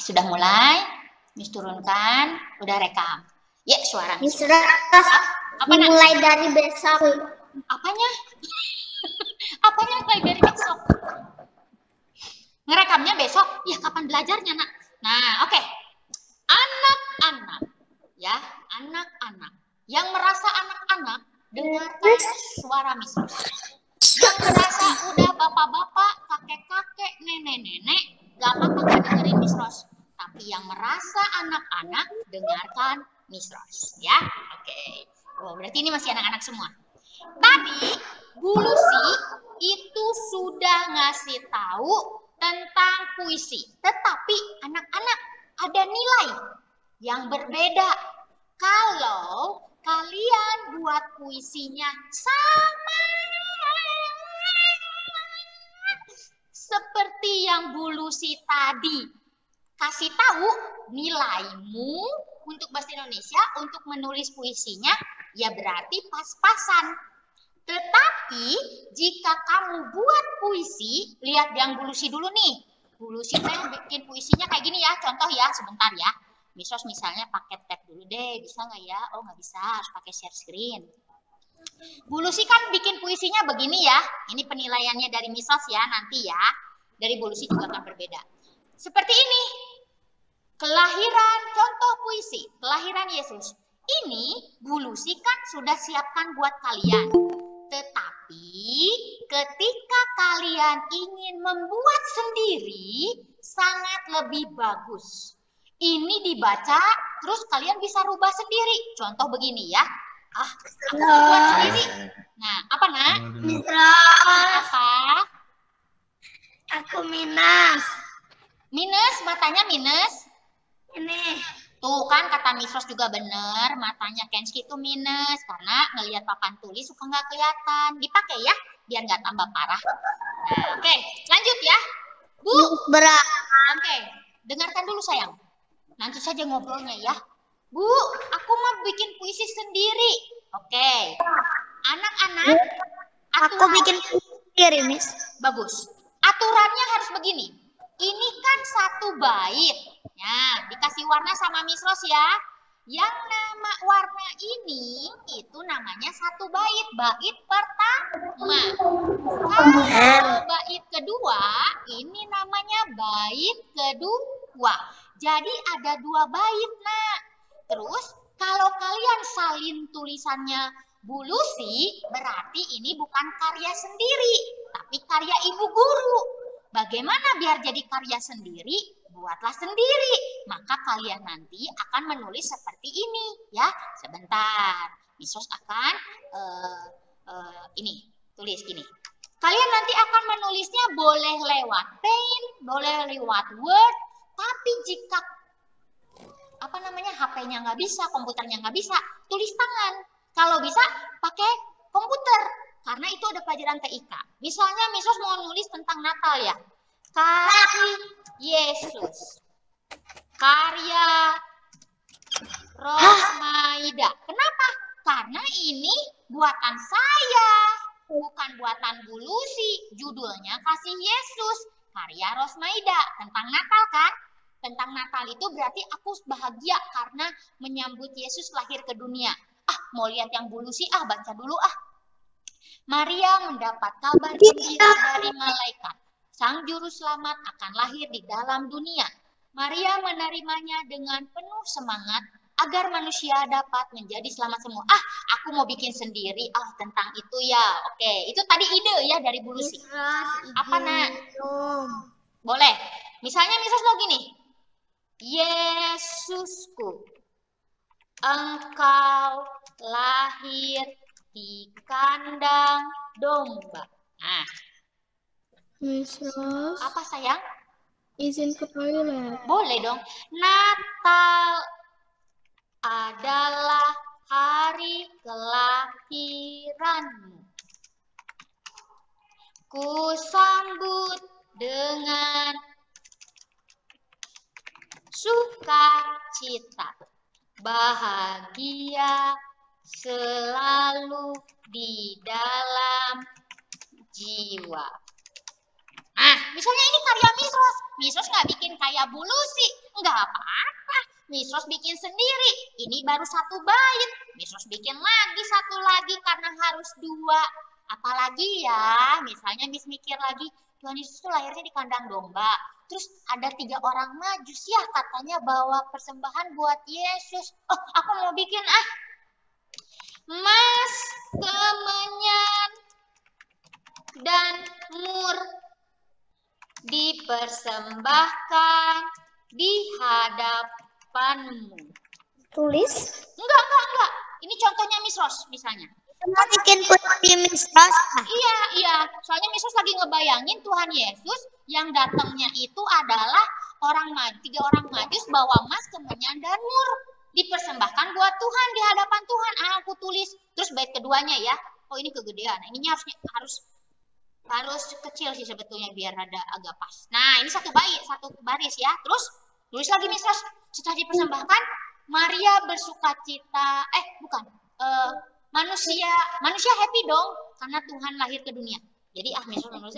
sudah mulai. Miss turunkan, udah rekam. Ya, suara Miss. Apa mulai dari besok. Apanya? Apanya mulai dari besok? Ngerekamnya besok? Ya, kapan belajarnya, Nak? Nah, oke. Anak-anak. Ya, anak-anak. Yang merasa anak-anak, dengarkan suara Miss. Yang merasa udah bapak-bapak, kakek-kakek, nenek-nenek, gak apa-apa gak dengerin Miss Ros. Tapi yang merasa anak-anak, dengarkan Miss Ros. Ya, oke. Oh, berarti ini masih anak-anak semua. Tadi, Bu Lucy itu sudah ngasih tahu tentang puisi. Tetapi anak-anak ada nilai yang berbeda. Kalau kalian buat puisinya sama seperti yang Bu Lucy tadi kasih tahu nilaimu untuk bahasa Indonesia, untuk menulis puisinya, ya berarti pas-pasan. Tetapi jika kamu buat puisi, lihat yang Bu Lucy dulu nih. Bu Lucy bikin puisinya kayak gini ya, contoh ya, sebentar ya. Misos misalnya pakai tab dulu deh, bisa nggak ya? Oh nggak bisa, harus pakai share screen. Bu Lucy kan bikin puisinya begini ya. Ini penilaiannya dari Misos ya, nanti ya. Dari Bu Lucy juga akan berbeda. Seperti ini. Kelahiran, contoh puisi, kelahiran Yesus. Ini Bu Lucy kan sudah siapkan buat kalian. Tetapi ketika kalian ingin membuat sendiri, sangat lebih bagus. Ini dibaca, terus kalian bisa rubah sendiri. Contoh begini ya. Aku buat sendiri. Nah, apa nak? Apa? Aku minus. Minus, matanya minus. Ini. Tuh kan kata Miss Ros juga bener, matanya Kenski itu minus karena ngelihat papan tulis suka nggak kelihatan. Dipakai ya, biar nggak tambah parah. Nah, oke, lanjut ya. Bu. Berat. Oke, dengarkan dulu sayang. Nanti saja ngobrolnya ya. Bu, aku mau bikin puisi sendiri. Oke. Anak-anak, aku bikin puisi sendiri, Miss. Bagus. Aturannya harus begini. Ini kan satu bait. Ya, dikasih warna sama Miss Ros ya. Yang nama warna ini itu namanya satu bait. Bait pertama. Kalau bait kedua, ini namanya bait kedua. Jadi ada dua bait, Nak. Terus kalau kalian salin tulisannya Bu Lucy, berarti ini bukan karya sendiri, tapi karya ibu guru. Bagaimana biar jadi karya sendiri? Buatlah sendiri. Maka kalian nanti akan menulis seperti ini, ya. Sebentar, Misos akan ini tulis gini. Kalian nanti akan menulisnya boleh lewat Paint, boleh lewat Word, tapi jika HP-nya nggak bisa, komputernya nggak bisa, tulis tangan. Kalau bisa pakai komputer, karena itu ada pelajaran TIK. Misalnya Misos mau nulis tentang Natal ya, kasih Yesus, karya Rosmaida. Kenapa? Karena ini buatan saya, bukan buatan Bu Lucy. Judulnya Kasih Yesus, karya Rosmaida, tentang Natal kan? Tentang Natal itu berarti aku bahagia karena menyambut Yesus lahir ke dunia. Mau lihat yang Bu Lucy, baca dulu Maria mendapat kabar gembira dari malaikat. Sang juru selamat akan lahir di dalam dunia. Maria menerimanya dengan penuh semangat agar manusia dapat menjadi selamat semua. Aku mau bikin sendiri tentang itu ya. Oke, itu tadi ide ya dari Bu Lucy. Apa nak? Boleh. Misalnya Misos mau gini. Yesusku, engkau lahir di kandang domba. Nah. Misos. Apa sayang? Izin ke toilet. Boleh dong. Natal adalah hari kelahiranmu. Ku sambut dengan sukacita, bahagia selalu di dalam jiwa. Misalnya ini karya Misos. Miss Rose nggak bikin kayak Bu Lucy. Nggak apa-apa. Miss Rose bikin sendiri. Ini baru satu bait. Miss Rose bikin lagi satu lagi karena harus dua. Apalagi ya, misalnya Miss mikir lagi, Tuhan Yesus itu lahirnya di kandang domba. Terus ada 3 orang majus ya katanya bawa persembahan buat Yesus. Oh, aku mau bikin emas, kemenyan, dan mur dipersembahkan di hadapanmu. Tulis. Enggak. Ini contohnya Miss Rose misalnya. Mau bikin putih Miss Rose. Iya. Soalnya Miss Rose lagi ngebayangin Tuhan Yesus yang datangnya itu adalah 3 orang majus bawa emas, kemenyan, dan mur. Dipersembahkan buat Tuhan di hadapan Tuhan. Aku tulis. Terus bait keduanya ya. Oh ini kegedean. Ininya harus kecil sih sebetulnya biar agak pas. Nah ini satu baris ya. Terus tulis lagi Miss Rose. Setelah dipersembahkan, Maria bersukacita. Manusia happy dong karena Tuhan lahir ke dunia. Jadi Miss Rose menulis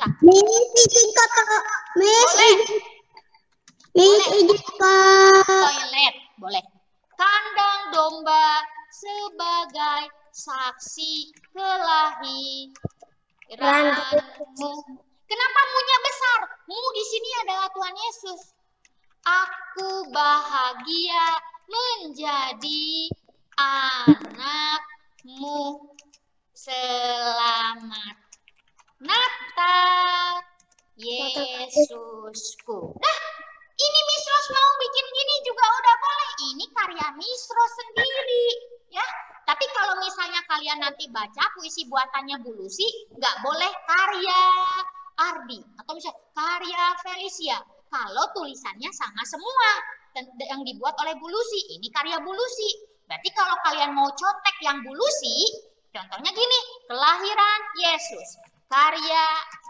toilet boleh. Kandang domba sebagai saksi kelahiranmu. Kenapa mu-nya besar? Mu di sini adalah Tuhan Yesus. Aku bahagia menjadi anakmu. Selamat Natal, Yesusku. Nah, ini Miss Rose mau bikin gini juga udah boleh. Ini karya Miss Rose sendiri, ya. Tapi kalau misalnya kalian nanti baca puisi buatannya Bu Lucy, nggak boleh karya Ardi atau misalnya karya Felicia. Kalau tulisannya sama semua yang dibuat oleh Bu Lucy, ini karya Bu Lucy. Berarti kalau kalian mau contek yang Bu Lucy, contohnya gini, kelahiran Yesus, karya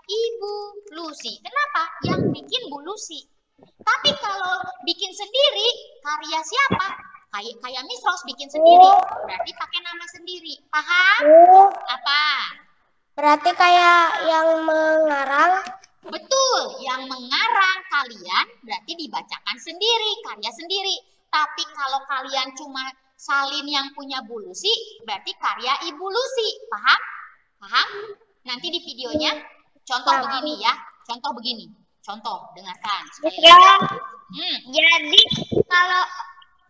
Ibu Lucy. Kenapa? Yang bikin Bu Lucy. Tapi kalau bikin sendiri, karya siapa? Kayak Miss Rose bikin sendiri, berarti pakai nama sendiri. Paham? Apa? Berarti kayak yang mengarang. Betul, yang mengarang kalian berarti dibacakan sendiri, karya sendiri. Tapi kalau kalian cuma salin yang punya Bu Lucy, berarti karya Ibu Lucy. Paham? Paham? Nanti di videonya contoh begini ya. Contoh begini. Contoh, dengarkan sekali lagi. Jadi kalau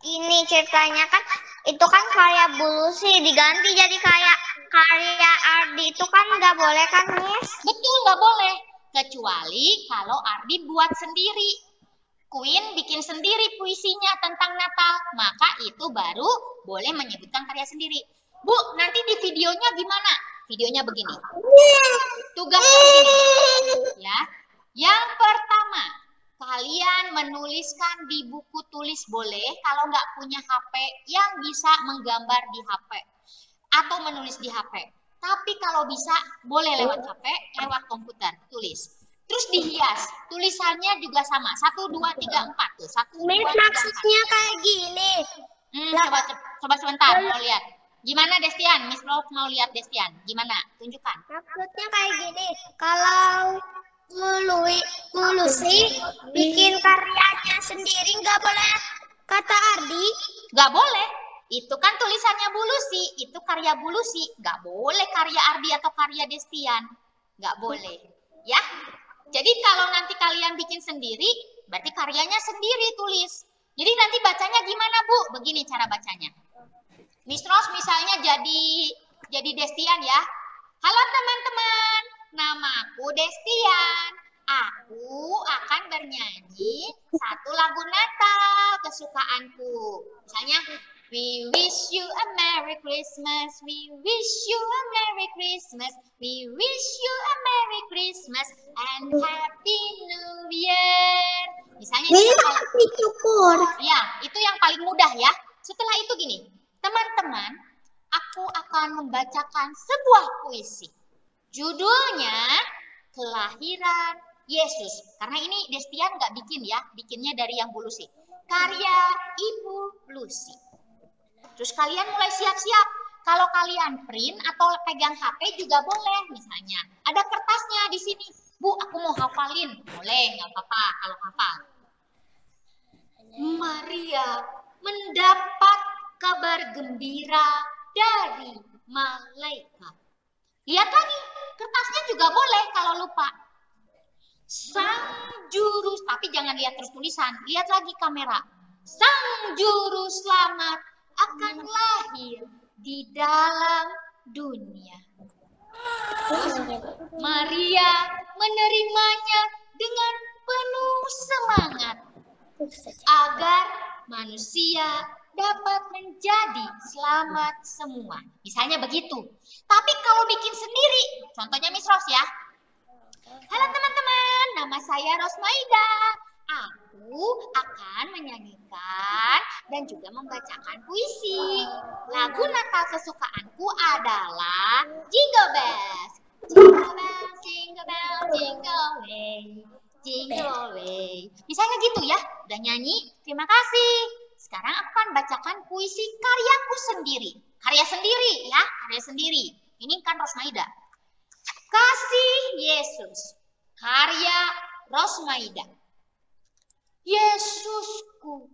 ini ceritanya kan itu kan karya Bu Lucy diganti jadi kayak karya Ardi itu kan nggak boleh kan Miss? Betul, nggak boleh. Kecuali kalau Ardi buat sendiri. Queen bikin sendiri puisinya tentang Natal. Maka itu baru boleh menyebutkan karya sendiri. Bu, nanti di videonya gimana? Videonya begini. Tugasnya begini. Ya. Yang pertama, kalian menuliskan di buku tulis boleh kalau nggak punya HP yang bisa menggambar di HP atau menulis di HP. Tapi kalau bisa boleh lewat HP, lewat komputer tulis. Terus dihias, tulisannya juga sama. 1, 2, 3, 4 tuh. 1, 2, 3, 4. Maksudnya kayak gini. Coba sebentar mau lihat. Gimana Destian? Miss Rose mau lihat Destian. Gimana? Tunjukkan. Maksudnya kayak gini. Kalau Bu Lucy bikin karyanya sendiri nggak boleh kata Ardi? Nggak boleh. Itu kan tulisannya Bu Lucy. Itu karya Bu Lucy. Nggak boleh karya Ardi atau karya Destian. Nggak boleh. Ya. Jadi kalau nanti kalian bikin sendiri, berarti karyanya sendiri tulis. Jadi nanti bacanya gimana Bu? Begini cara bacanya. Miss Rose misalnya jadi Destian ya. Halo teman-teman, namaku Destian. Aku akan bernyanyi satu lagu Natal kesukaanku. Misalnya, we wish you a Merry Christmas, we wish you a Merry Christmas, we wish you a Merry Christmas and Happy New Year. Misalnya ya, itu yang paling mudah ya. Setelah itu gini, teman-teman, aku akan membacakan sebuah puisi. Judulnya Kelahiran Yesus. Karena ini Destian nggak bikin ya, bikinnya dari yang Bu Lucy. Karya Ibu Lucy. Terus kalian mulai siap-siap. Kalau kalian print atau pegang HP juga boleh misalnya. Ada kertasnya di sini. Bu, aku mau hafalin. Boleh, nggak apa-apa kalau hafal. Maria mendapat kabar gembira dari malaikat. Lihat lagi, kertasnya juga boleh kalau lupa. Sang juru, tapi jangan lihat terus tulisan, lihat lagi kamera. Sang juru selamat akan lahir di dalam dunia. Terus Maria menerimanya dengan penuh semangat agar manusia dapat menjadi selamat semua. Misalnya begitu. Tapi kalau bikin sendiri, contohnya Miss Ros ya. Halo teman-teman, nama saya Rosmaida. Aku akan menyanyikan dan juga membacakan puisi. Lagu Natal kesukaanku adalah Jingle Bells. Jingle bells, jingle bells, jingle way, jingle way. Misalnya gitu ya, udah nyanyi, terima kasih. Sekarang aku akan bacakan puisi karyaku sendiri. Karya sendiri ya, karya sendiri. Ini kan Rosmaida. Kasih Yesus, karya Rosmaida. Yesusku,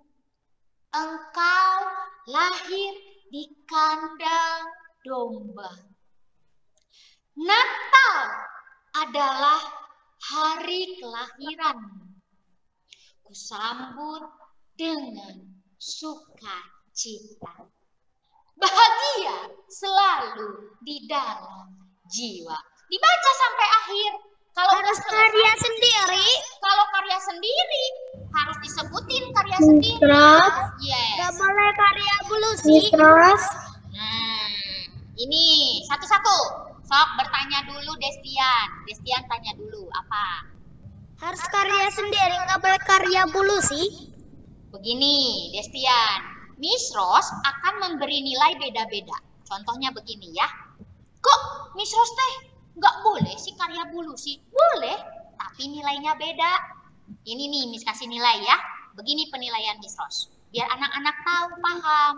Engkau lahir di kandang domba. Natal adalah hari kelahiranmu. Kusambut dengan sukacita. Bahagia selalu di dalam jiwa. Dibaca sampai akhir. Kalau harus karya sendiri. Kalau karya sendiri harus disebutin karya sendiri. Terus? Yes. Gak boleh karya bulusi. Terus? Nah, ini satu-satu. Sok bertanya dulu Destian. Destian tanya dulu apa? Harus karya sendiri, gak boleh karya bulusi. Begini, Destian. Miss Ros akan memberi nilai beda-beda. Contohnya begini ya. Kok Miss Ros teh nggak boleh sih karya bulusi? Boleh, tapi nilainya beda. Ini nih Miss kasih nilai ya. Begini penilaian Miss Ros. Biar anak-anak tahu, paham.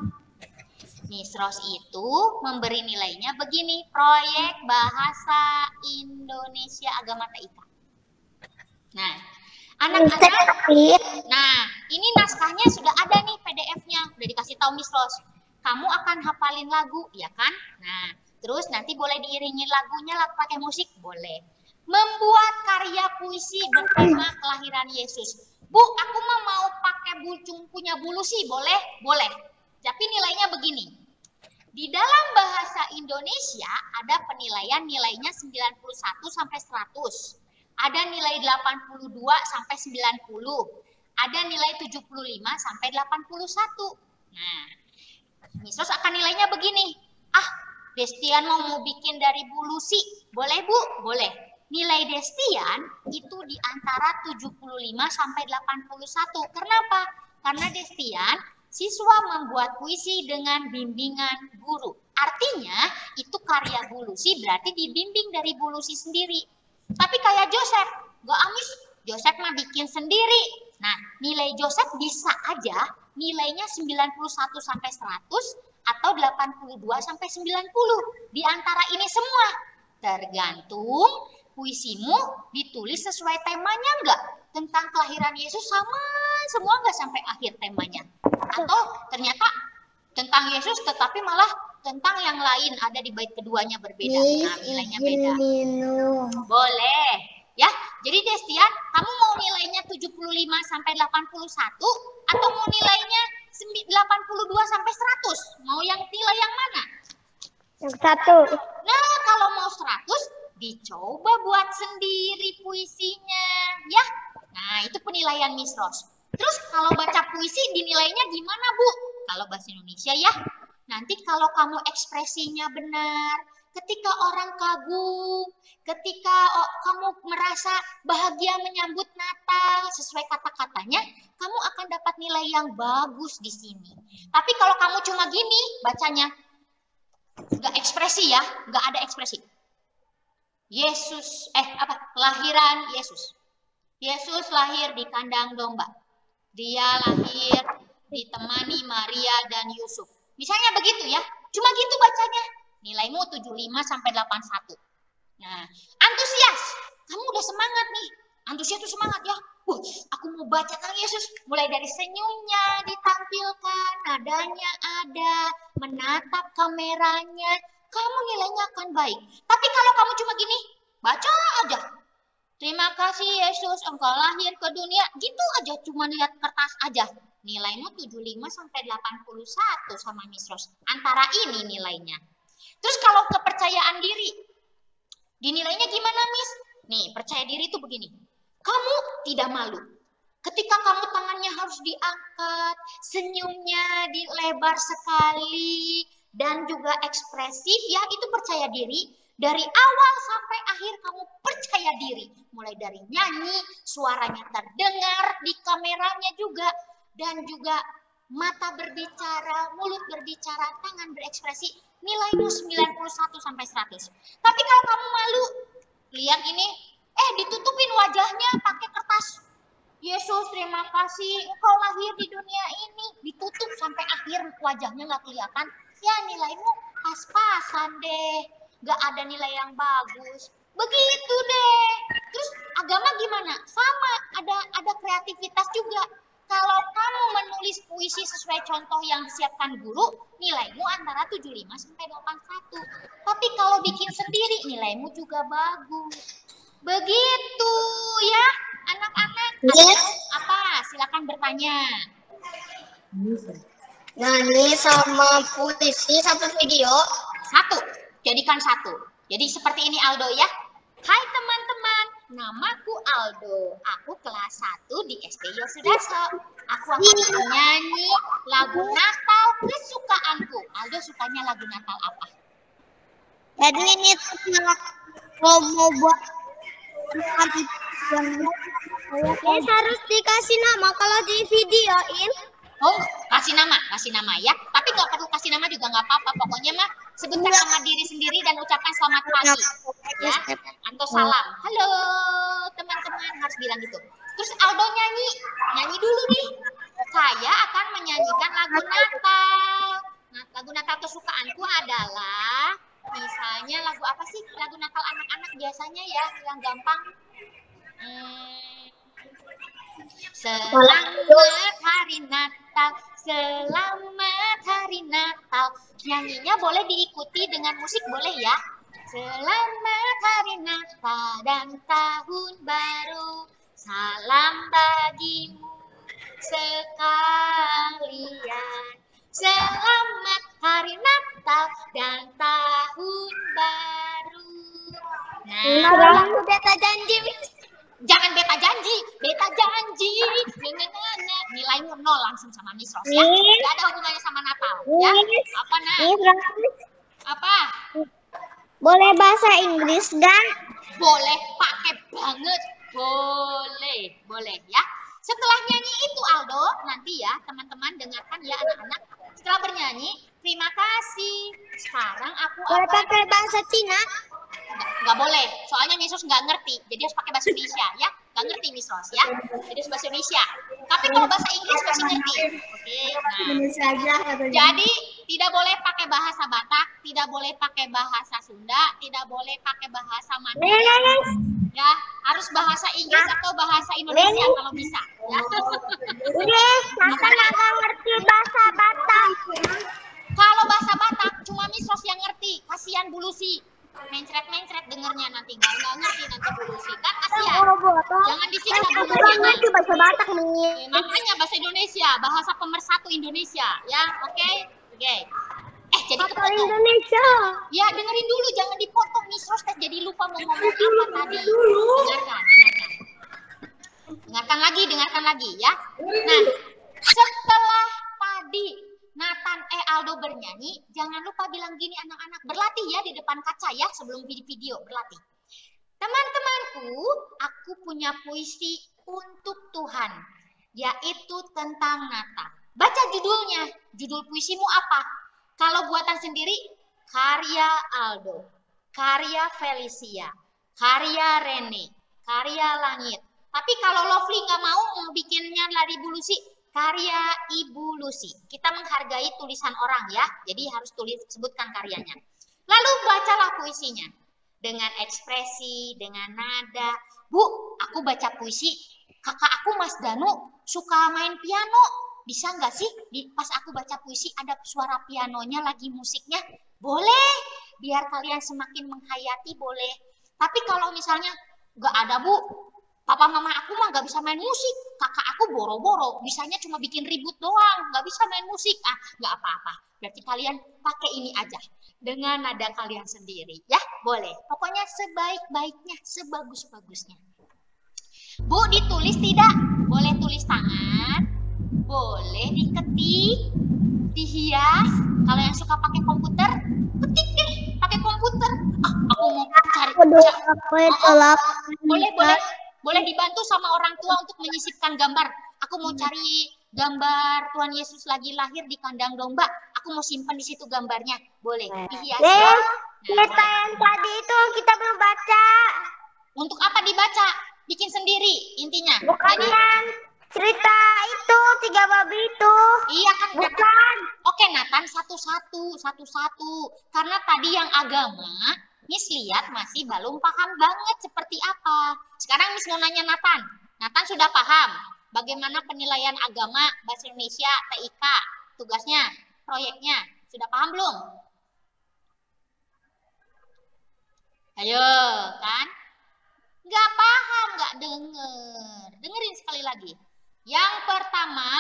Miss Ros itu memberi nilainya begini. Proyek Bahasa Indonesia Agama TIK. Nah, anak-anak. Nah, ini naskahnya sudah ada nih PDF-nya. Udah dikasih tahu Miss Ros. Kamu akan hafalin lagu, ya kan? Nah, terus nanti boleh diiringin lagunya lah pakai musik, boleh. Membuat karya puisi bertema kelahiran Yesus. Bu, aku mau pakai punya bulusi, boleh? Boleh. Tapi nilainya begini. Di dalam bahasa Indonesia ada penilaian nilainya 91 sampai 100. Ada nilai 82 sampai 90. Ada nilai 75 sampai 81. Nah, Miss Ros akan nilainya begini. Ah, Destian mau bikin dari bulusi. Boleh, Bu? Boleh. Nilai Destian itu di antara 75 sampai 81. Kenapa? Karena Destian siswa membuat puisi dengan bimbingan guru. Artinya itu karya bulusi berarti dibimbing dari bulusi sendiri. Tapi kayak Joseph, gak amis, Joseph mah bikin sendiri. Nah, nilai Joseph bisa aja nilainya 91 sampai 100 atau 82 sampai 90. Di antara ini semua tergantung puisimu ditulis sesuai temanya enggak? Tentang kelahiran Yesus sama semua enggak sampai akhir temanya? Atau ternyata tentang Yesus tetapi malah tentang yang lain ada di bait keduanya berbeda. Nah, nilainya beda. Boleh. Ya, jadi Destian, kamu mau nilainya 75 sampai 81 atau mau nilainya 82 sampai 100? Mau yang nilai yang mana? Yang satu. Nah, kalau mau 100, dicoba buat sendiri puisinya, ya. Nah, itu penilaian Miss Ros. Terus kalau baca puisi dinilainya gimana, Bu? Kalau bahasa Indonesia ya. Nanti kalau kamu ekspresinya benar, ketika orang kagum, ketika kamu merasa bahagia menyambut Natal sesuai kata-katanya, kamu akan dapat nilai yang bagus di sini. Tapi kalau kamu cuma gini bacanya, nggak ekspresi ya, nggak ada ekspresi. Yesus, kelahiran Yesus. Yesus lahir di kandang domba. Dia lahir ditemani Maria dan Yusuf. Misalnya begitu ya, cuma gitu bacanya. Nilaimu 75 sampai 81. Nah, antusias. kamu udah semangat nih. Antusias tuh semangat ya. Aku mau baca tentang Yesus. Mulai dari senyumnya ditampilkan, nadanya ada, menatap kameranya. Kamu nilainya akan baik. Tapi kalau kamu cuma gini, baca aja. Terima kasih Yesus, engkau lahir ke dunia. Gitu aja, cuma lihat kertas aja. Nilaimu 75 sampai 81 sama Miss Rose. Antara ini nilainya. Terus kalau kepercayaan diri, dinilainya gimana Miss? Nih, percaya diri itu begini. Kamu tidak malu. Ketika kamu tangannya harus diangkat, senyumnya dilebar sekali, dan juga ekspresif ya, itu percaya diri. Dari awal sampai akhir kamu percaya diri. Mulai dari nyanyi, suaranya terdengar di kameranya juga, dan juga mata berbicara, mulut berbicara, tangan berekspresi, nilaimu 91 sampai 100. Tapi kalau kamu malu, lihat ini, ditutupin wajahnya pakai kertas. Yesus, terima kasih engkau lahir di dunia ini. Ditutup sampai akhir wajahnya nggak kelihatan. Ya nilaimu pas-pasan deh. Nggak ada nilai yang bagus. Begitu deh. Terus agama gimana? Sama, ada kreativitas juga. Kalau kamu menulis puisi sesuai contoh yang disiapkan guru, nilaimu antara 75 sampai 81. Tapi kalau bikin sendiri, nilaimu juga bagus. Begitu ya, anak-anak. Yes. Apa? Silakan bertanya. Nyanyi sama puisi satu video. Satu, jadikan satu. Jadi seperti ini Aldo ya. Hai teman-teman, namaku Aldo. Aku kelas 1 di SD Yosudarso. Aku akan menyanyi lagu Natal kesukaanku. Aldo sukanya lagu Natal apa? Jadi ini kalau mau buat ini harus dikasih nama kalau di videoin. Oh, kasih nama ya. Tapi nggak perlu kasih nama juga nggak apa-apa. Pokoknya mah sebutkan nama diri sendiri dan ucapkan selamat pagi, ya. Atau salam. Halo teman-teman, harus bilang gitu. Terus Aldo nyanyi dulu nih. Saya akan menyanyikan lagu Natal. Nah, lagu Natal kesukaanku adalah, misalnya lagu apa sih? Lagu Natal anak-anak biasanya ya, yang gampang. Selamat hari Natal, selamat hari Natal. Nyanyinya boleh diikuti dengan musik, boleh ya. Selamat hari Natal dan tahun baru, salam bagimu sekalian. Selamat hari Natal dan tahun baru. Nah, beta janji. Jangan beta janji. Nilaimu 0 langsung sama Miss Rose ya. Gak ada hubungannya sama Natal ya. Apa nak? Apa? Boleh bahasa Inggris dan Boleh, pakai banget. Boleh ya. Setelah nyanyi itu Aldo, nanti ya teman-teman dengarkan ya anak-anak. Setelah bernyanyi, terima kasih. Sekarang aku boleh akan pakai bahasa Cina. Nggak boleh, soalnya Miss Rose nggak ngerti. Jadi harus pakai bahasa Indonesia ya. Nggak ngerti Miss Rose ya. Jadi harus bahasa Indonesia. Tapi kalau bahasa Inggris masih ngerti. Oke, nah. Jadi tidak boleh pakai bahasa Batak, tidak boleh pakai bahasa Sunda, tidak boleh pakai bahasa Mandarin. Ya, harus bahasa Inggris atau bahasa Indonesia kalau bisa. Ya. Masa nggak ngerti bahasa Batak. Kalau bahasa Batak cuma Miss Rose yang ngerti. Kasihan Bulusi. Mencret dengernya nanti nggak ngerti nanti Bulusi kan kasihan. Jangan disiksa Bulusinya. Itu bahasa Batak Makanya bahasa Indonesia, bahasa pemersatu Indonesia, ya, oke? Jadi kepotong. Indonesia. Ya dengerin dulu, jangan dipotong Miss Rose jadi lupa mau ngomong apa tadi. Dengarkan lagi ya. Nah, setelah tadi Aldo bernyanyi, jangan lupa bilang gini anak-anak, berlatih ya di depan kaca ya sebelum video berlatih. Teman-temanku, aku punya puisi untuk Tuhan, yaitu tentang Natal. Baca judulnya, judul puisimu apa? Kalau buatan sendiri, karya Aldo, karya Felicia, karya Rene, karya Langit. Tapi kalau Lovely nggak mau bikinnya dari Bulusi, karya Ibu Lucy. Kita menghargai tulisan orang ya, jadi harus sebutkan karyanya. Lalu bacalah puisinya. dengan ekspresi, dengan nada. Bu, aku baca puisi, kakak aku Mas Danu suka main piano. Bisa nggak sih pas aku baca puisi ada suara pianonya lagi musiknya? Boleh, biar kalian semakin menghayati boleh. Tapi kalau misalnya nggak ada Bu, papa mama aku mah nggak bisa main musik. Kakak aku boro-boro, bisanya cuma bikin ribut doang, nggak bisa main musik. Ah, nggak apa-apa. Berarti kalian pakai ini aja dengan nada kalian sendiri, ya boleh. Pokoknya sebaik-baiknya, sebagus-bagusnya. Bu, ditulis tidak? Boleh tulis tangan, boleh diketik, dihias. Kalau yang suka pakai komputer, ketik deh pakai komputer. Ah, aku mau cari. Boleh dibantu sama orang tua untuk menyisipkan gambar. Aku mau cari gambar Tuhan Yesus lagi lahir di kandang domba. Aku mau simpan di situ gambarnya. Boleh dihias. Nah, cerita yang tadi itu kita belum baca. Untuk apa dibaca? Bikin sendiri intinya. Bukan yang cerita itu 3 babi itu. Iya kan? Bukan. Oke Nathan, satu-satu. Karena tadi yang agama, Miss lihat masih belum paham banget seperti apa. Sekarang Miss mau nanya Nathan. Nathan sudah paham bagaimana penilaian agama Bahasa Indonesia TIK, tugasnya, proyeknya. Sudah paham belum? Ayo, kan? Nggak paham, nggak denger. Dengerin sekali lagi. Yang pertama,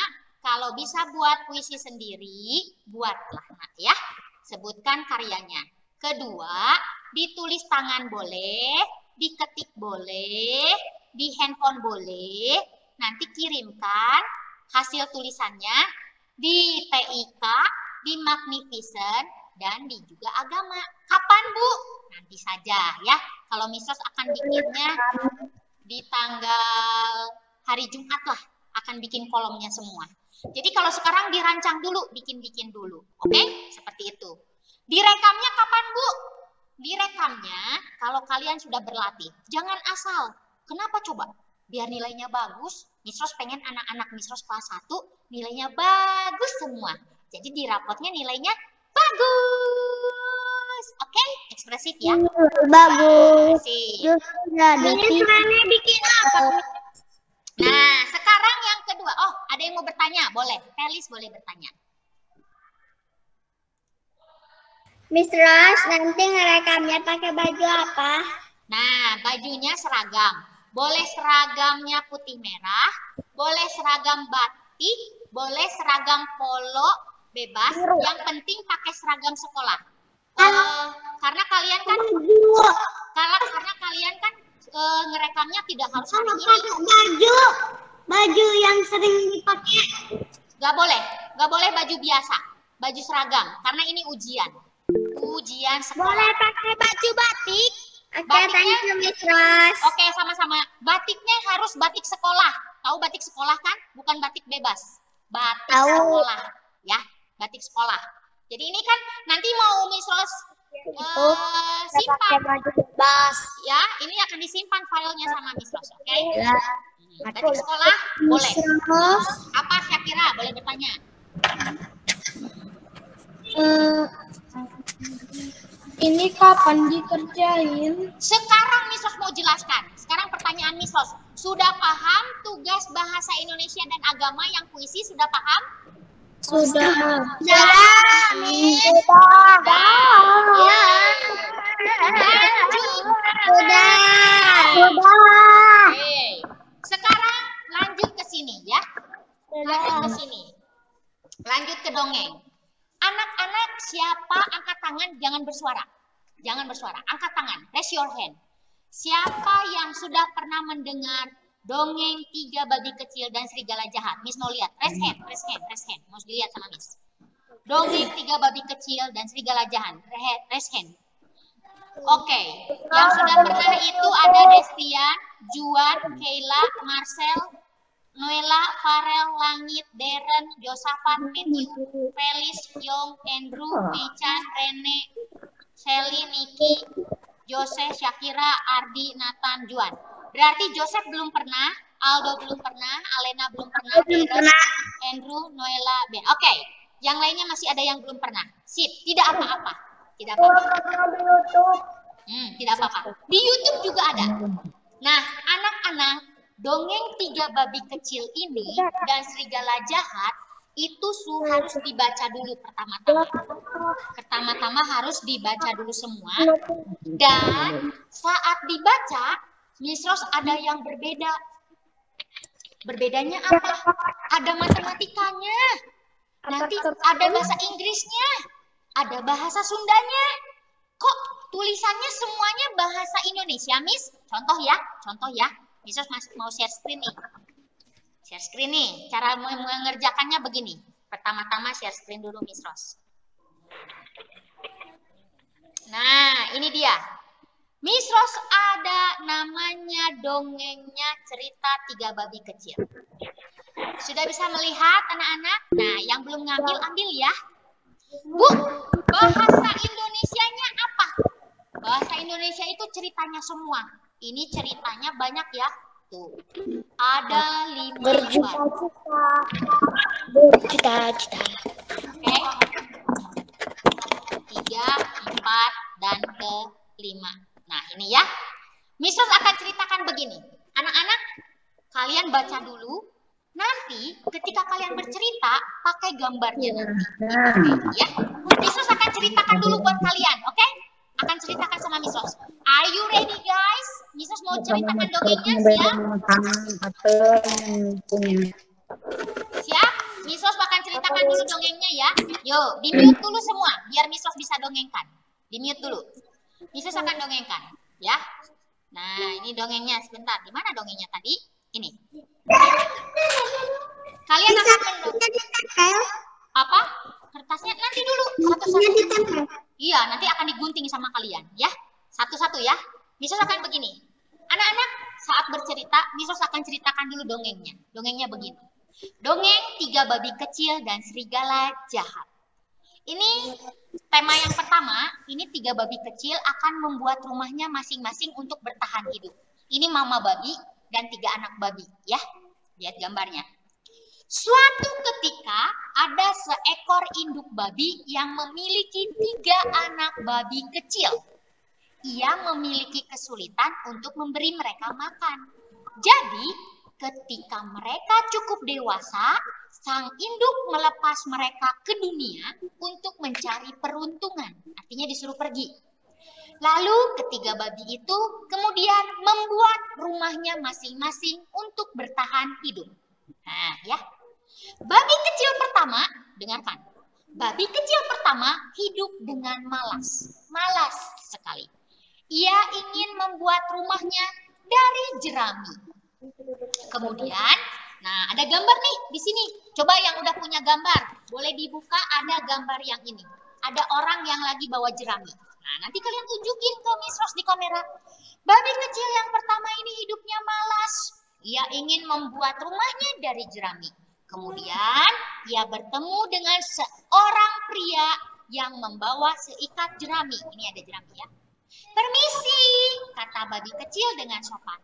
kalau bisa buat puisi sendiri, buatlah, nak ya. Sebutkan karyanya. Kedua, ditulis tangan boleh, diketik boleh, di handphone boleh. Nanti kirimkan hasil tulisannya di TIK, di Magnificent, dan di juga agama. Kapan, Bu? Nanti saja ya. Kalau Misos akan bikinnya di tanggal hari Jumat lah. Akan bikin kolomnya semua. Jadi kalau sekarang dirancang dulu, bikin-bikin dulu. Oke? Seperti itu. Direkamnya kapan, Bu? Direkamnya kalau kalian sudah berlatih. Jangan asal. Kenapa coba? Biar nilainya bagus. Misos pengen anak-anak Misos kelas 1 nilainya bagus semua. Jadi di rapotnya nilainya bagus. Oke? Ekspresif ya. Bagus. Ini bikin apa? Nah, sekarang yang kedua. Oh, ada yang mau bertanya? Boleh. Felis boleh bertanya. Miss Rose, nanti ngerekamnya pakai baju apa? Nah, bajunya seragam. Boleh seragamnya putih merah, boleh seragam batik, boleh seragam polo bebas. Yang penting pakai seragam sekolah. Karena kalian kan ngerekamnya tidak harus hari ini. Baju yang sering dipakai. Gak boleh baju biasa, baju seragam. Karena ini ujian sekolah. Boleh pakai baju batik. Batiknya, oke, sama-sama. Batiknya harus batik sekolah. Tahu batik sekolah kan? Bukan batik bebas. Batik sekolah, ya, batik sekolah. Jadi ini kan nanti mau Miss Rose simpan. Baju bebas. Ya, ini akan disimpan filenya sama Miss Rose, oke? Ya. Batik sekolah boleh. Apa Syakira? Boleh bertanya. Ini kapan dikerjain? Sekarang Miss Rose mau jelaskan. Sekarang pertanyaan Miss Rose. Sudah paham tugas bahasa Indonesia dan agama yang puisi? Sudah paham? Sudah. Oke. Sekarang lanjut ke sini ya. Lanjut ke dongeng. Anak-anak siapa angkat tangan, jangan bersuara. Angkat tangan, raise your hand. Siapa yang sudah pernah mendengar dongeng 3 babi kecil dan serigala jahat? Miss mau lihat, raise hand. Mau dilihat sama Miss. Dongeng 3 babi kecil dan serigala jahat, raise hand. Oke, yang sudah pernah itu ada Destian, Juan, Kayla, Marcel, Noella, Farel, Langit, Darren, Josafat, Matthew, Felis, Yong, Andrew, Mechan, Rene, Shelly, Niki, Joseph, Syakira, Ardi, Nathan, Juan. Berarti Joseph belum pernah, Aldo belum pernah, Alena belum pernah, Darren, Andrew, Noella, Ben. Oke, yang lainnya masih ada yang belum pernah. Sip, tidak apa-apa. Tidak apa-apa. Di YouTube juga ada. Nah, anak-anak, dongeng 3 babi kecil ini dan serigala jahat itu harus dibaca dulu pertama-tama. Pertama-tama harus dibaca dulu semua. Dan saat dibaca, Miss Rose ada yang berbeda. Berbedanya apa? Ada matematikanya. Nanti ada bahasa Inggrisnya. Ada bahasa Sundanya. Kok tulisannya semuanya bahasa Indonesia, Miss? Contoh ya. Miss Rose mau share screen nih. Share screen nih. Cara mengerjakannya begini. Pertama-tama share screen dulu, Miss Rose. Nah, ini dia. Miss Rose ada namanya dongengnya cerita 3 babi kecil. Sudah bisa melihat anak-anak? Nah, yang belum ngambil, ambil ya. Bu, bahasa Indonesianya apa? Bahasa Indonesia itu ceritanya semua. Ini ceritanya banyak ya. Tuh, ada 5 bercita-cita. Oke. 3, 4, dan ke-5. Nah, ini ya. Miss Rose akan ceritakan begini. Anak-anak, kalian baca dulu. Nanti ketika kalian bercerita, pakai gambarnya nanti. Ya. Miss Rose akan ceritakan dulu buat kalian, oke? Akan ceritakan sama Miss Rose. Are you ready, guys? Miss Rose mau ceritakan dongengnya, siap? Siap? Miss Rose akan ceritakan dulu dongengnya ya. Yuk, di-mute dulu semua, biar Miss Rose bisa dongengkan. Di-mute dulu. Miss Rose akan dongengkan, ya. Nah, ini dongengnya sebentar. Di mana dongengnya tadi? Ini. Kalian akan apa? Kertasnya nanti dulu satu-satu. Iya, nanti akan digunting sama kalian, ya. Satu-satu ya. Miss Rose akan begini. Anak-anak saat bercerita, Miss Rose akan ceritakan dulu dongengnya. Dongengnya begini. Dongeng 3 babi kecil dan serigala jahat. Ini tema yang pertama. Ini 3 babi kecil akan membuat rumahnya masing-masing untuk bertahan hidup. Ini mama babi dan 3 anak babi, ya. Lihat gambarnya. Suatu ketika ada seekor induk babi yang memiliki 3 anak babi kecil. Ia memiliki kesulitan untuk memberi mereka makan. Jadi, ketika mereka cukup dewasa, sang induk melepas mereka ke dunia untuk mencari peruntungan. Artinya disuruh pergi. Lalu ketiga babi itu kemudian membuat rumahnya masing-masing untuk bertahan hidup. Nah, ya. Babi kecil pertama, dengarkan. Babi kecil pertama hidup dengan malas. Malas sekali. Ia ingin membuat rumahnya dari jerami. Kemudian, nah ada gambar nih di sini. Coba yang udah punya gambar, boleh dibuka, ada gambar yang ini. Ada orang yang lagi bawa jerami. Nah, nanti kalian tunjukin ke Miss Rose di kamera. Babi kecil yang pertama ini hidupnya malas. Ia ingin membuat rumahnya dari jerami. Kemudian, ia bertemu dengan seorang pria yang membawa seikat jerami. Ini ada jerami ya. Permisi, kata babi kecil dengan sopan.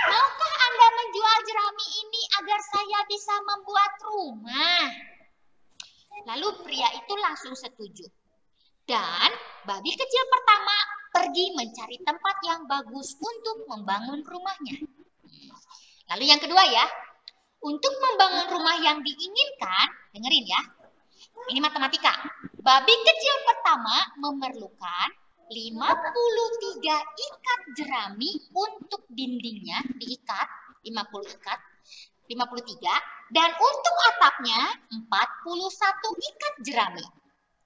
Maukah Anda menjual jerami ini agar saya bisa membuat rumah? Lalu pria itu langsung setuju. Dan babi kecil pertama pergi mencari tempat yang bagus untuk membangun rumahnya. Lalu yang kedua ya, untuk membangun rumah yang diinginkan, dengerin ya, ini matematika. Babi kecil pertama memerlukan 53 ikat jerami untuk dindingnya, diikat, 53, dan untuk atapnya 41 ikat jerami.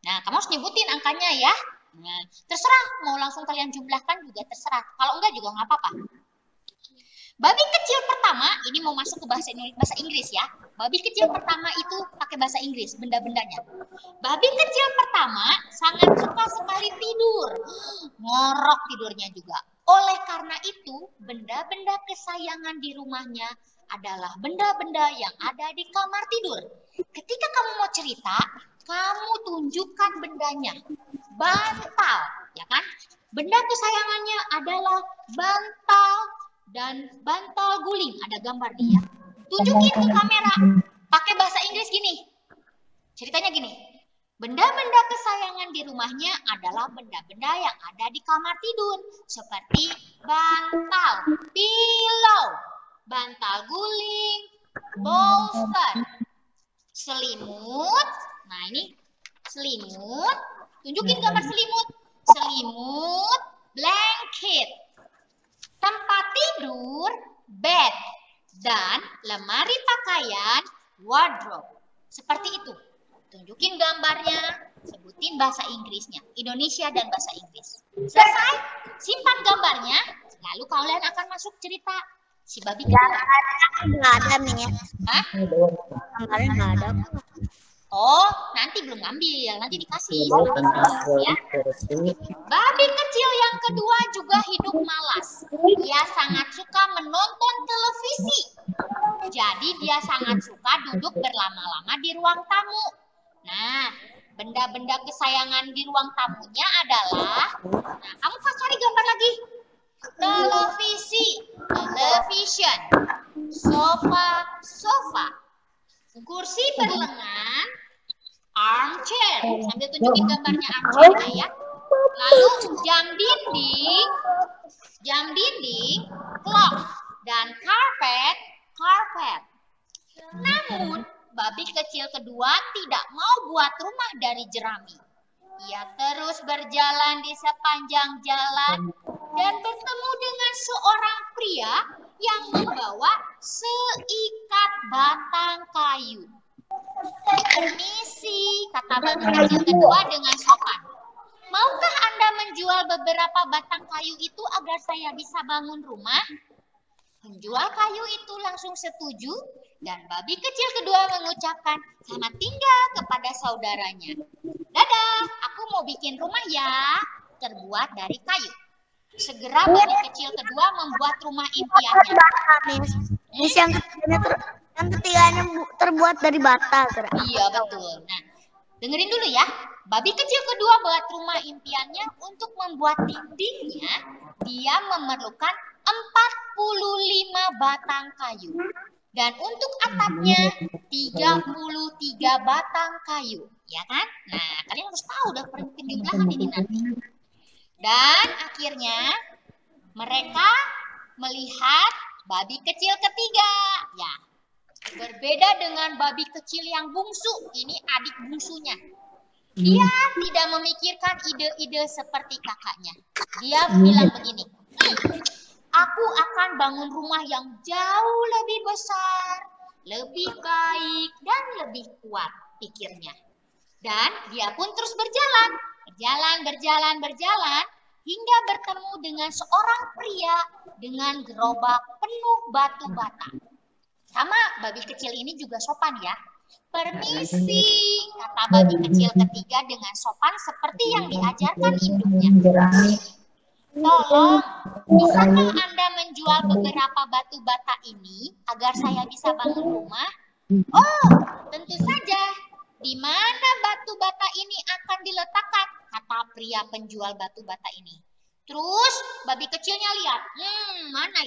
Nah, kamu harus nyebutin angkanya ya. Nah, terserah, mau langsung kalian jumlahkan juga terserah. Kalau enggak juga nggak apa-apa. Babi kecil pertama, ini mau masuk ke bahasa Inggris ya. Babi kecil pertama itu pakai bahasa Inggris, benda-bendanya. Babi kecil pertama sangat suka sekali tidur. Ngorok tidurnya juga. Oleh karena itu, benda-benda kesayangan di rumahnya adalah benda-benda yang ada di kamar tidur. Ketika kamu mau cerita, kamu tunjukkan bendanya. Bantal, ya kan? Benda kesayangannya adalah bantal dan bantal guling. Ada gambar dia. Tunjukin ke kamera. Pakai bahasa Inggris gini. Ceritanya gini. Benda-benda kesayangan di rumahnya adalah benda-benda yang ada di kamar tidur. Seperti bantal, pillow, bantal guling, bolster, selimut. Nah ini selimut. Tunjukin gambar selimut. Selimut, blanket, tempat tidur, bed, dan lemari pakaian, wardrobe. Seperti itu. Tunjukin gambarnya, sebutin bahasa Inggrisnya, Indonesia dan bahasa Inggris. Selesai, simpan gambarnya, lalu kalian akan masuk cerita si babi kedua. Nggak ada nih ya. Hah? Gambarnya nggak ada. Oh, nanti belum ngambil, nanti dikasih sama Ibu, ya. Babi kecil yang kedua juga hidup malas. Dia sangat suka menonton televisi. Jadi dia sangat suka duduk berlama-lama di ruang tamu. Nah, benda-benda kesayangan di ruang tamunya adalah, nah kamu cari gambar lagi. Televisi, television, sofa, sofa, kursi berlengan, armchair. Sambil tunjukin gambarnya armchairnya ya. Lalu jam dinding, clock, dan carpet. Namun, babi kecil kedua tidak mau buat rumah dari jerami. Ia terus berjalan di sepanjang jalan dan bertemu dengan seorang pria yang membawa seikat batang kayu. Permisi, kata babi kecil kedua dengan sopan. Maukah Anda menjual beberapa batang kayu itu agar saya bisa bangun rumah? Penjual kayu itu langsung setuju dan babi kecil kedua mengucapkan selamat tinggal kepada saudaranya. Dadah, aku mau bikin rumah ya, terbuat dari kayu. Segera babi kecil kedua membuat rumah impiannya. Yang ketiganya terbuat dari bata. Iya betul. Nah, dengerin dulu ya. Babi kecil kedua buat rumah impiannya. Untuk membuat dindingnya, dia memerlukan 45 batang kayu. Dan untuk atapnya 33 batang kayu, ya kan? Nah, kalian harus tahu udah penjumlahan ini nanti. Dan akhirnya mereka melihat babi kecil ketiga. Ya, berbeda dengan babi kecil yang bungsu, ini adik bungsunya. Dia tidak memikirkan ide-ide seperti kakaknya. Dia bilang begini, aku akan bangun rumah yang jauh lebih besar, lebih baik, dan lebih kuat, pikirnya. Dan dia pun terus berjalan, hingga bertemu dengan seorang pria dengan gerobak penuh batu bata. Sama babi kecil ini juga sopan ya. Permisi, kata babi kecil ketiga dengan sopan seperti yang diajarkan induknya. Tolong, bisakah Anda menjual beberapa batu bata ini agar saya bisa bangun rumah? Oh, tentu saja. Di mana batu bata ini akan diletakkan? Kata pria penjual batu bata ini. Terus babi kecilnya lihat, mana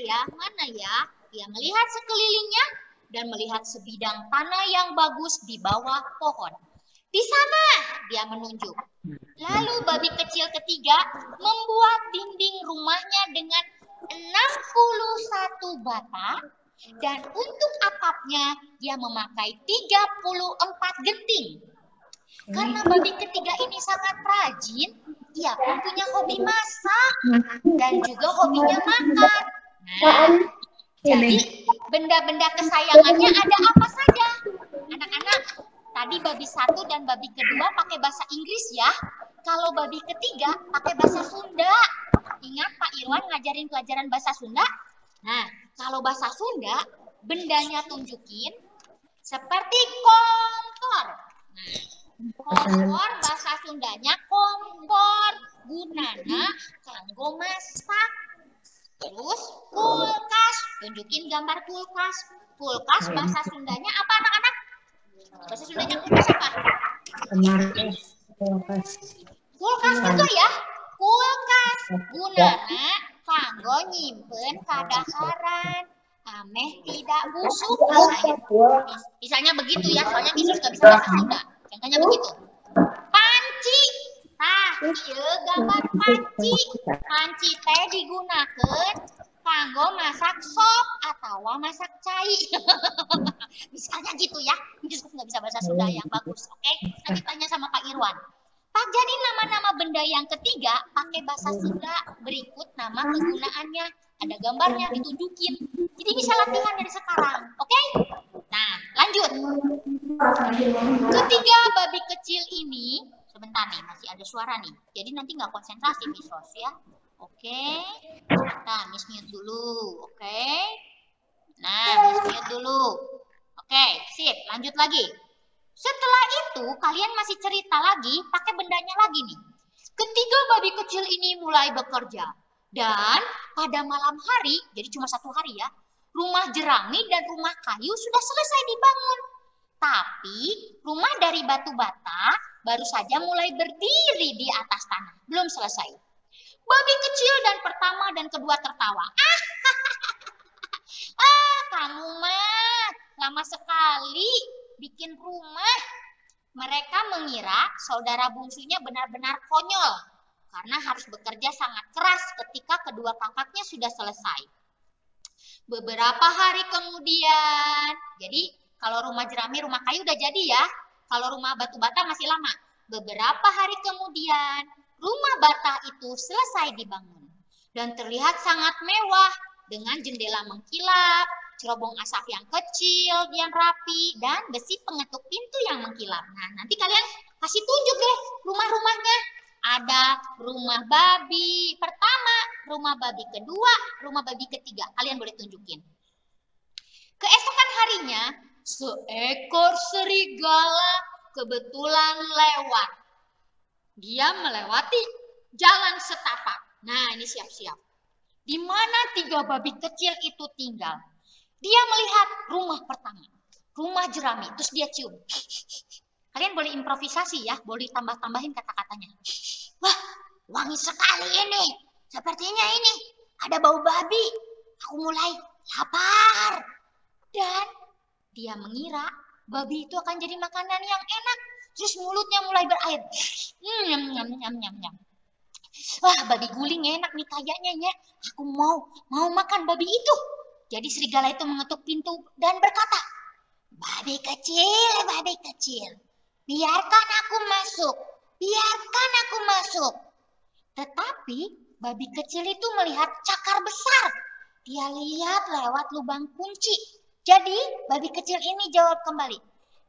ya? Dia melihat sekelilingnya dan melihat sebidang tanah yang bagus di bawah pohon. Di sana, dia menunjuk. Lalu babi kecil ketiga membuat dinding rumahnya dengan 61 bata dan untuk atapnya dia memakai 34 genting. Karena babi ketiga ini sangat rajin, ia pun punya hobi masak dan juga hobinya makan. Nah, jadi benda-benda kesayangannya ada apa saja? Anak-anak, tadi babi satu dan babi kedua pakai bahasa Inggris ya. Kalau babi ketiga pakai bahasa Sunda. Ingat Pak Irwan ngajarin pelajaran bahasa Sunda? Nah, kalau bahasa Sunda, bendanya tunjukin seperti kompor. Nah, kompor bahasa Sundanya kompor, gunana kanggo masak. Terus kulkas, tunjukin gambar kulkas. Kulkas bahasa Sundanya apa anak-anak? Bahasa Sundanya kulkas apa? Kulkas juga ya. Kulkas gunana kanggo nyimpen kadaharan. Ameh tidak busuk misalnya begitu ya. Soalnya Misus gak bisa bahasa Sunda. Contohnya begitu. ieu gambar panci. Panci teh digunakan kanggo masak sop atau masak cai. Misalnya gitu ya. Yusuf nggak bisa bahasa Sunda yang bagus, oke? Nanti tanya sama Pak Irwan. Pak, jadi nama-nama benda yang ketiga pakai bahasa Sunda berikut nama kegunaannya. Ada gambarnya, ditunjukin. Jadi bisa latihan dari sekarang, oke? Nah, lanjut. Ketiga babi kecil ini, sebentar nih, masih ada suara nih. Jadi nanti nggak konsentrasi, Miss Ros ya. Oke. Nah, Miss mute dulu, oke? Nah, Miss mute dulu. Oke, sip. Lanjut lagi. Setelah itu, kalian masih cerita lagi, pakai bendanya lagi nih. Ketiga babi kecil ini mulai bekerja. Dan pada malam hari, jadi cuma satu hari ya, rumah jerami dan rumah kayu sudah selesai dibangun. Tapi rumah dari batu bata baru saja mulai berdiri di atas tanah. Belum selesai. Babi kecil dan pertama dan kedua tertawa. Kamu mah lama sekali bikin rumah. Mereka mengira saudara bungsunya benar-benar konyol karena harus bekerja sangat keras ketika kedua kakaknya sudah selesai. Beberapa hari kemudian, jadi kalau rumah jerami, rumah kayu udah jadi ya. Kalau rumah batu bata masih lama. Beberapa hari kemudian, rumah bata itu selesai dibangun dan terlihat sangat mewah dengan jendela mengkilap, cerobong asap yang kecil yang rapi, dan besi pengetuk pintu yang mengkilap. Nah, nanti kalian kasih tunjuk deh rumah-rumahnya. Ada rumah babi pertama, rumah babi kedua, rumah babi ketiga. Kalian boleh tunjukin. Keesokan harinya, seekor serigala kebetulan lewat. Dia melewati jalan setapak. Nah, ini siap-siap. Di mana tiga babi kecil itu tinggal. Dia melihat rumah pertama, rumah jerami, terus dia cium. Kalian boleh improvisasi ya, boleh tambah-tambahin kata-katanya. Wah, wangi sekali ini. Sepertinya ini ada bau babi. Aku mulai lapar. Dan dia mengira babi itu akan jadi makanan yang enak. Terus mulutnya mulai berair. Nyam, nyam, nyam, nyam, nyam. Wah, babi guling enak nih kayaknya ya. Aku mau makan babi itu. Jadi serigala itu mengetuk pintu dan berkata, babi kecil, biarkan aku masuk, biarkan aku masuk. Tetapi babi kecil itu melihat cakar besar. Dia lihat lewat lubang kunci. Jadi babi kecil ini jawab kembali,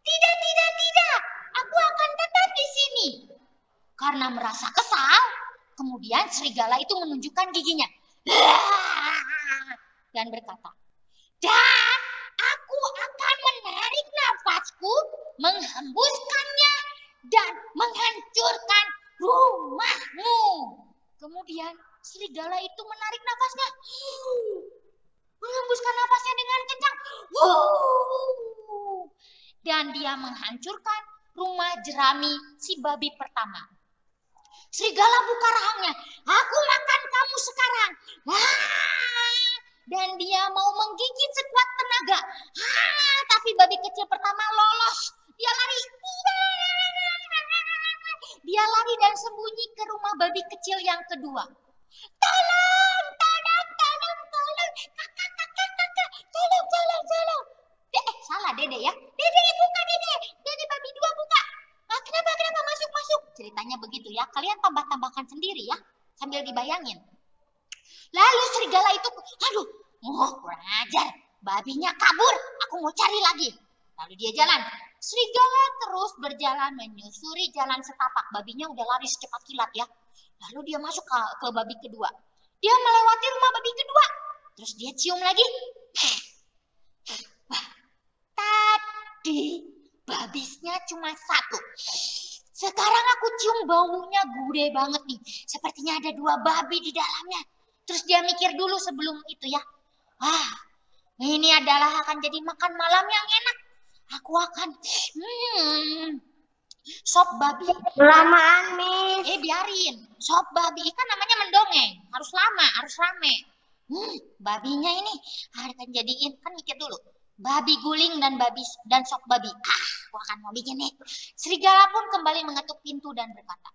tidak, aku akan tetap di sini. Karena merasa kesal, kemudian serigala itu menunjukkan giginya. Dan berkata, dan aku akan menarik nafasku, menghembuskannya, dan menghancurkan rumahmu. Kemudian serigala itu menarik nafasnya, menghembuskan nafasnya dengan kencang, dan dia menghancurkan rumah jerami si babi pertama. Serigala buka rahangnya, aku makan kamu sekarang. Dan dia mau menggigit sekuat tenaga. Tapi babi kecil pertama lolos. Dia lari. Dia lari dan sembunyi ke rumah babi kecil yang kedua. Tolong. Kakak. Tolong. Salah Dede ya. Dede buka Dede. Dede babi dua buka. Kenapa masuk. Ceritanya begitu ya. Kalian tambah-tambahkan sendiri ya. Sambil dibayangin. Lalu serigala itu, kurang ajar. Babinya kabur. Aku mau cari lagi. Lalu dia jalan. Serigala terus berjalan menyusuri jalan setapak. Babinya udah lari secepat kilat ya. Lalu dia masuk ke babi kedua. Dia melewati rumah babi kedua. Terus dia cium lagi. Tadi babisnya cuma satu. Sekarang aku cium baunya gede banget nih. Sepertinya ada dua babi di dalamnya. Terus dia mikir dulu sebelum itu ya. Ini adalah akan jadi makan malam yang enak. Aku akan sop babi. Lamaan, Miss. Biarin. Sop babi kan namanya mendongeng. Harus lama, harus rame. Babinya ini akan jadiin, kan mikir dulu. Babi guling dan sop babi. Aku akan mau bikin nih. Serigala pun kembali mengetuk pintu dan berkata,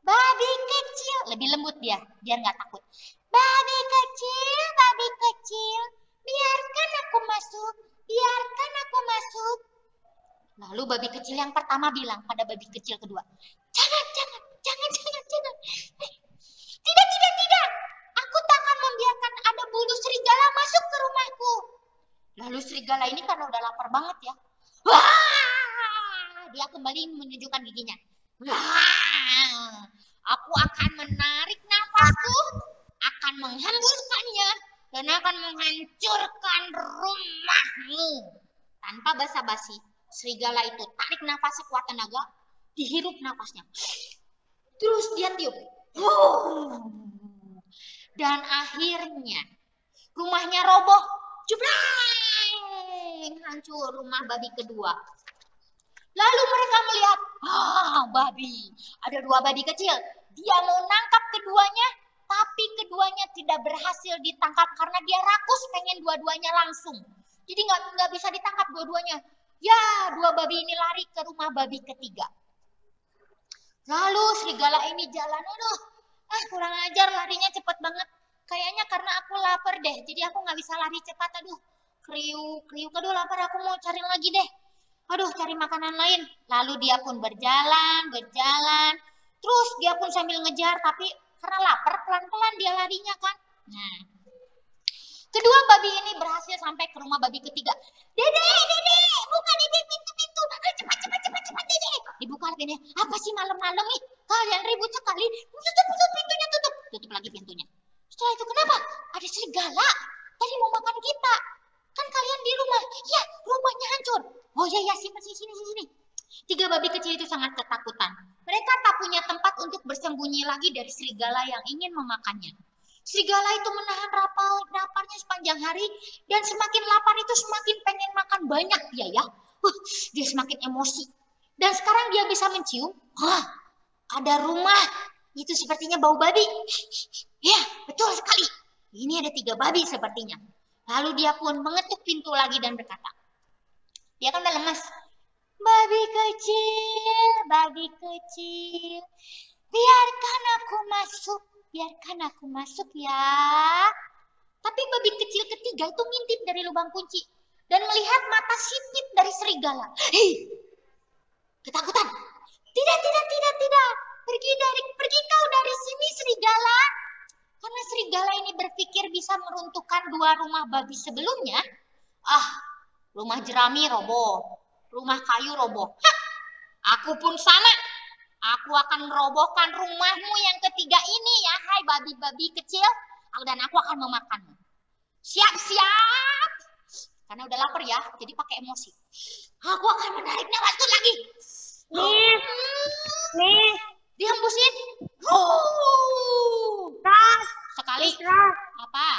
Babi kecil, lebih lembut dia, biar nggak takut. Babi kecil, biarkan aku masuk, biarkan aku masuk. Lalu babi kecil yang pertama bilang pada babi kecil kedua, jangan. Tidak. Aku tak akan membiarkan ada bulu serigala masuk ke rumahku. Lalu serigala ini karena udah lapar banget ya. Wah! Dia kembali menunjukkan giginya. Wah! Aku akan menarik nafasku, akan menghembuskannya, dan akan menghancurkan rumahmu. Tanpa basa-basi, serigala itu tarik nafas sekuat tenaga, dihirup nafasnya. Terus dia tiup. Dan akhirnya rumahnya roboh. Jebrang! Hancur rumah babi kedua. Lalu mereka melihat, babi. Ada dua babi kecil. Dia mau nangkap keduanya, tapi keduanya tidak berhasil ditangkap karena dia rakus pengen dua-duanya langsung. Jadi nggak bisa ditangkap dua-duanya. Ya, dua babi ini lari ke rumah babi ketiga. Lalu serigala ini jalan, kurang ajar larinya cepat banget. Kayaknya karena aku lapar deh, jadi aku nggak bisa lari cepat. Aduh, kriuk, aduh lapar, aku mau cari lagi deh. Aduh, cari makanan lain. Lalu dia pun berjalan. Terus dia pun sambil ngejar, tapi karena lapar, pelan-pelan dia larinya kan. Nah, kedua babi ini berhasil sampai ke rumah babi ketiga. Dede, buka Dede pintu. Cepat, Dede. Dibuka Dede. Apa sih malam-malam nih? Kalian ribut sekali. Tutup pintunya, tutup. Tutup lagi pintunya. Setelah itu kenapa? Ada serigala. Tadi mau makan kita. Kan kalian di rumah. Ya, rumahnya hancur. Oh ya, sini. Tiga babi kecil itu sangat ketakutan. Mereka tak punya tempat untuk bersembunyi lagi dari serigala yang ingin memakannya. Serigala itu menahan laparnya sepanjang hari, dan semakin lapar itu semakin pengen makan banyak dia ya. Dia semakin emosi. Dan sekarang dia bisa mencium, ada rumah, itu sepertinya bau babi. Ya, betul sekali. Ini ada 3 babi sepertinya. Lalu dia pun mengetuk pintu lagi dan berkata, dia kan udah lemas. Babi kecil, biarkan aku masuk ya. Tapi babi kecil ketiga itu ngintip dari lubang kunci dan melihat mata sipit dari serigala. Hei, ketakutan. Tidak. Pergi kau dari sini serigala. Karena serigala ini berpikir bisa meruntuhkan 2 rumah babi sebelumnya. Rumah jerami roboh, rumah kayu roboh. Aku pun sama. Aku akan merobohkan rumahmu yang ketiga ini ya, hai babi-babi kecil. Dan aku akan memakanmu. Siap. Karena udah lapar ya, jadi pakai emosi. Aku akan menarik nafasku lagi. Nih. Dihembusin. Sekali. Apa?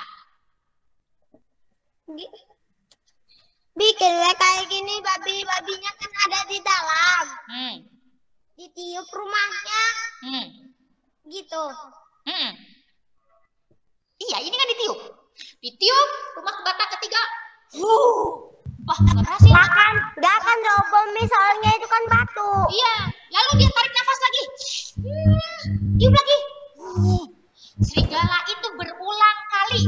Bikinlah kayak gini, babinya kan ada di dalam. Ditiup rumahnya. Gitu. Iya, ini kan ditiup. Ditiup rumah bata ketiga. Nggak berhasil. Nggak akan roboh, misalnya itu kan batu. Iya, lalu dia tarik nafas lagi. Tiup lagi. Serigala itu berulang kali,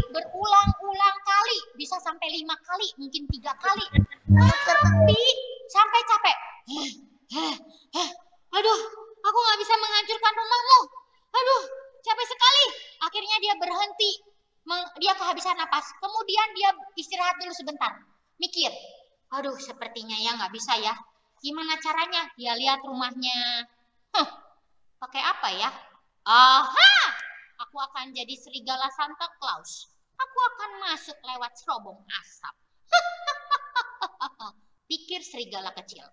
bisa sampai 5 kali, mungkin 3 kali. Tapi sampai capek. Aduh, aku nggak bisa menghancurkan rumahmu. Aduh, capek sekali. Akhirnya dia berhenti. Dia kehabisan napas. Kemudian dia istirahat dulu sebentar. Mikir. Aduh, sepertinya ya nggak bisa ya. Gimana caranya? Dia lihat rumahnya. Pakai apa ya? Aku akan jadi serigala Santa Claus. Aku akan masuk lewat serobong asap. Pikir serigala kecil.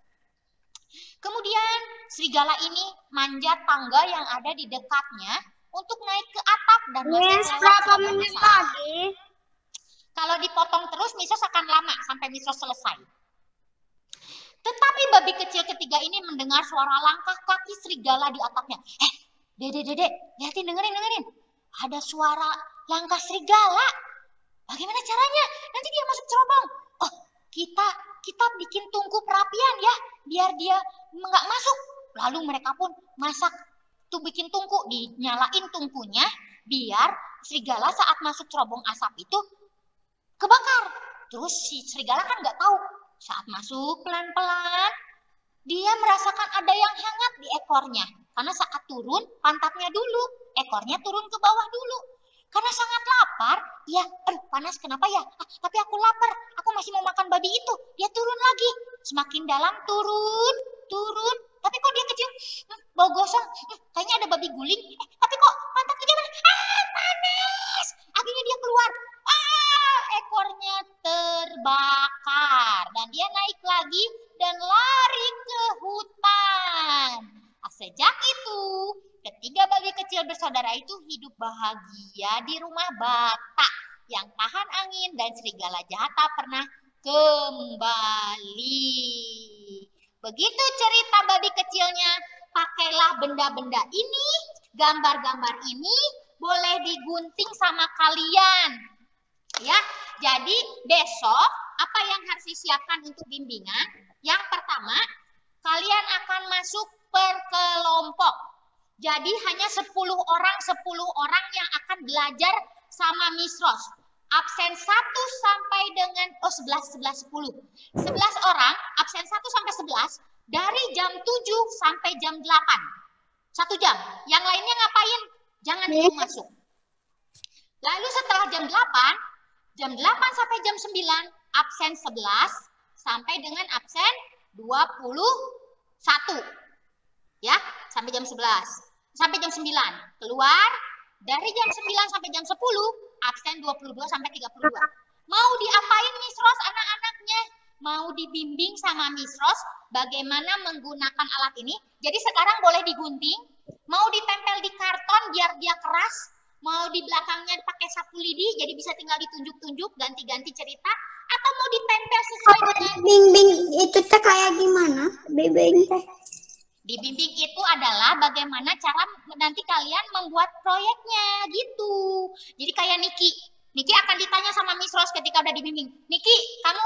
Kemudian serigala ini manjat tangga yang ada di dekatnya untuk naik ke atap dan masuk lewat serobong asap. Kalau dipotong terus, Misos akan lama sampai Misos selesai. Tetapi babi kecil ketiga ini mendengar suara langkah kaki serigala di atapnya. Dede, lihatin, dengerin. Ada suara langkah serigala. Bagaimana caranya? Nanti dia masuk cerobong. Kita bikin tungku perapian ya, biar dia nggak masuk. Lalu mereka pun masak bikin tungku, dinyalain tungkunya biar serigala saat masuk cerobong asap itu kebakar. Terus si serigala kan nggak tahu, saat masuk pelan-pelan dia merasakan ada yang hangat di ekornya. Karena saat turun pantatnya dulu, ekornya turun ke bawah dulu. Karena sangat lapar, ya panas kenapa ya? Tapi aku lapar, aku masih mau makan babi itu. Dia turun lagi, semakin dalam turun, turun. Tapi kok dia kecil, bau gosong, kayaknya ada babi guling. Tapi kok pantatnya dia panas. Akhirnya dia keluar, ekornya terbakar. Dan dia naik lagi dan lari ke hutan. Sejak itu, ketiga babi kecil bersaudara itu hidup bahagia di rumah bata yang tahan angin dan serigala jahat tak pernah kembali. Begitu cerita babi kecilnya. Pakailah benda-benda ini, gambar-gambar ini boleh digunting sama kalian. Ya, jadi besok apa yang harus disiapkan untuk bimbingan? Yang pertama, kalian akan masuk per kelompok. Jadi hanya 10 orang yang akan belajar sama Miss Ros. Absen 1 sampai dengan 11 10. 11 orang, absen 1 sampai 11 dari jam 7 sampai jam 8. 1 jam. Yang lainnya ngapain? Jangan dulu masuk. Lalu setelah jam 8 sampai jam 9, absen 11 sampai dengan absen 21. Ya, sampai jam 11. Sampai jam 9. Keluar dari jam 9 sampai jam 10, absen 22 sampai 32. Mau diapain Miss Ros anak-anaknya? Mau dibimbing sama Miss Ros bagaimana menggunakan alat ini. Jadi sekarang boleh digunting, mau ditempel di karton biar dia keras, mau di belakangnya pakai sapu lidi jadi bisa tinggal ditunjuk-tunjuk, ganti-ganti cerita, atau mau ditempel sesuai dengan bimbing itu teh kayak gimana? Bimbing teh. Dibimbing itu adalah bagaimana cara nanti kalian membuat proyeknya gitu. Jadi kayak Niki akan ditanya sama Miss Ros ketika udah dibimbing. Niki, kamu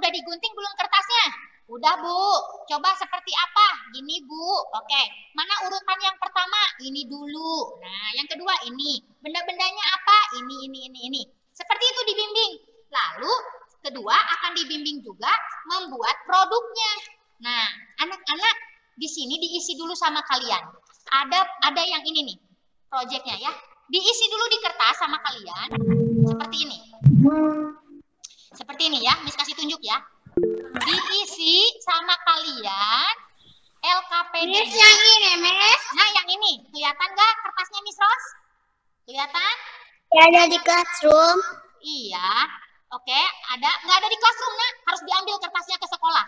udah digunting belum kertasnya? Udah Bu. Coba seperti apa? Gini Bu. Oke. Mana urutan yang pertama? Ini dulu. Nah, yang kedua ini. Benda-bendanya apa? Ini. Seperti itu dibimbing. Lalu kedua akan dibimbing juga membuat produknya. Nah, anak-anak di sini diisi dulu sama kalian. Ada yang ini nih, proyeknya ya. Diisi dulu di kertas sama kalian. Seperti ini. Seperti ini ya, Miss kasih tunjuk ya. Diisi sama kalian LKPD. Miss yang ini, Miss. Nah, yang ini. Kelihatan nggak kertasnya Miss Ros? Kelihatan? Ya, ada di classroom. Iya. Oke, nggak ada di classroom, Nak. Harus diambil kertasnya ke sekolah.